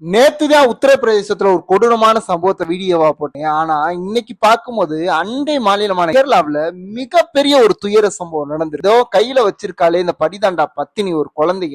நேத்துதான் உத்தரப்பிரதேசத்துல ஒரு கொடூரமான சம்பவத்தை வீடியோவா போட்டேன். ஆனா இன்னைக்கு பார்க்கும்போது அண்டை மாநிலமான கேரளாவுல மிகப்பெரிய ஒரு துயர சம்பவம் நடந்திருதோ. கையில வச்சிருக்காளே இந்த படிதாண்டா பத்தினி ஒரு குழந்தை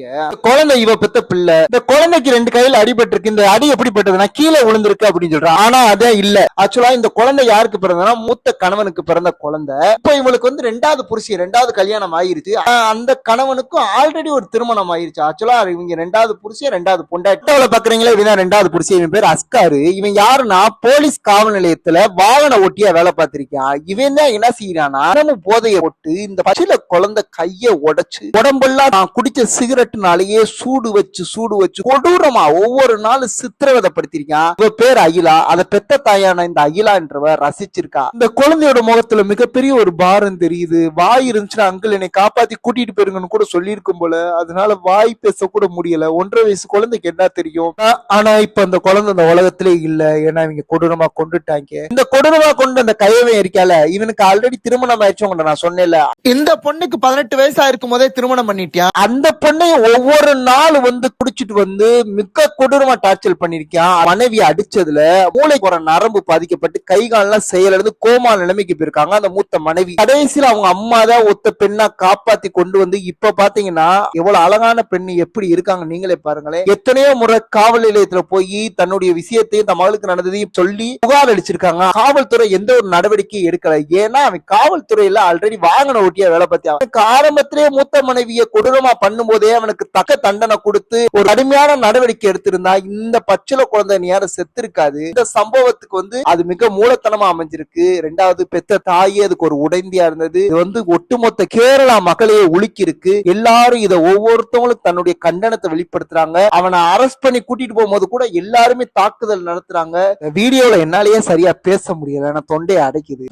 இவ பெத்த பிள்ளை. இந்த குழந்தைக்கு 2 கையில அடிபட்டு இருக்கு. இந்த அடி எப்படிப்பட்டதுன்னா கீழே விழுந்திருக்கு அப்படின்னு சொல்றான். ஆனா அதே இல்ல. ஆக்சுவலா இந்த குழந்தை யாருக்கு பிறந்தனா மூத்த கணவனுக்கு பிறந்த குழந்தை. இப்ப இவளுக்கு வந்து 2வது புருஷன் 2வது கல்யாணம் ஆயிருச்சு. அந்த கணவனுக்கும் ஆல்ரெடி ஒரு திருமணம் ஆயிருச்சு. ஆக்சுவலா இவங்க 2வது புருஷன் 2வது பொண்டாட்டி பாக்குறீங்களா. இவன் 2வது புருஷன். இவன் பேர் அஸ்காரு. இவன் யாருன்னா போலீஸ் காவல் நிலையத்துல வாகன ஓட்டியா வேலை பார்த்திருக்கான். இவன் தான் என்ன செய்யறானா போதையை போட்டு இந்த பச்சில குழந்தை கைய உடைச்சு உடம்பெல்லாம் நான் குடிச்ச சிகரெட்னாலேயே சூடு வச்சு கொடூரமா ஒவ்வொரு நாள் சித்திரவதைப்படுத்திருக்கான். இவ பேர் அகிலா. அதை பெத்த தாயான இந்த அகிலான்றவ ரசிச்சிருக்கா. இந்த குழந்தையோட முகத்துல மிகப்பெரிய ஒரு பாரம் தெரியுது. வாய் இருந்துச்சுன்னா அங்கிள் என்னை காப்பாத்தி கூட்டிட்டு போயிருங்கன்னு கூட சொல்லியிருக்கும் போல. அதனால வாய் பேச கூட முடியல. 1.5 வயசு குழந்தைக்கு என்ன தெரியும். ஆனா இப்ப அந்த குழந்தை அந்த உலகத்திலே இல்ல. ஏன்னா இவங்க கொடூரமா கொண்டுட்டாங்க. இந்த கொடூரமா கொண்டு அந்த கையவே இருக்கால. இவனுக்கு ஆல்ரெடி திருமணம் ஆயிடுச்சு. நான் சொன்னேன்ல, இந்த பொண்ணுக்கு 18 வயசா இருக்கும் போதே திருமணம் பண்ணிட்டியான். அந்த பொண்ணை ஒவ்வொரு நாள் வந்து குடிச்சிட்டு வந்து மிக கொடூரமா டார்ச்சர் பண்ணிருக்கான். மனைவி அடிச்சதுல மூளை போற நரம்பு பாதிக்கப்பட்டு கை கால்லாம் செயலிழந்து கோமா நிலைமைக்கு போயிருக்காங்க அந்த மூத்த மனைவி. கடைசியில் அவங்க அம்மா தான் ஒத்த பெண்ணா காப்பாத்தி கொண்டு வந்து இப்ப பாத்தீங்கன்னா எவ்வளவு அழகான பெண் எப்படி இருக்காங்க நீங்களே பாருங்களேன். எத்தனையோ முறை காவல் நிலையத்துல போய் தன்னுடைய விஷயத்தையும் தன் மகளுக்கு நடந்ததையும் சொல்லி புகார் அளிச்சிருக்காங்க. காவல்துறை எந்த ஒரு நடவடிக்கையும் எடுக்கல. ஏன்னா அவன் காவல்துறையில ஆல்ரெடி வாகன ஓட்டியா வேலை பார்த்தியா. அவனுக்கு ஆரம்பத்திலேயே மூத்த மனைவியை கொடூரமா பண்ணும் போதே அவனுக்கு தக்க தண்டனை கொடுத்து ஒரு கடுமையான நடவடிக்கை எடுத்திருந்தா இந்த பச்சில குழந்தை நேரம் செத்து இருக்காது. இந்த சம்பவத்துக்கு வந்து அது மிக மூலத்தனமா அமைஞ்சிருக்கு. 2வது பெத்த தாயே அதுக்கு ஒரு உடைந்தியா இருந்தது. இது வந்து ஒட்டுமொத்த கேரளா மக்களையே உலுக்கி இருக்கு. எல்லாரும் இதை ஒவ்வொருத்தவங்களும் தன்னுடைய கண்டனத்தை வெளிப்படுத்துறாங்க. அவனை அரெஸ்ட் பண்ணி கூட்டிட்டு போகும்போது கூட எல்லாருமே தாக்குதல் நடத்துறாங்க. வீடியோல என்னாலேயே சரியா பேச முடியல. நான் தொண்டையை அடைக்குது.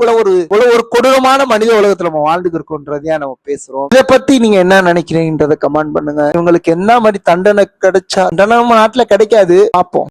ஒரு கொடூரமான மனித உலகத்துல நம்ம வாழ்ந்துட்டு இருக்கோன்றதையா நம்ம பேசுறோம். இதை பத்தி நீங்க என்ன நினைக்கிறீங்கன்றத கமெண்ட் பண்ணுங்க. இவங்களுக்கு என்ன மாதிரி தண்டனை கிடைச்சா, தண்டனை நம்ம நாட்டுல கிடைக்காது. பார்ப்போம்.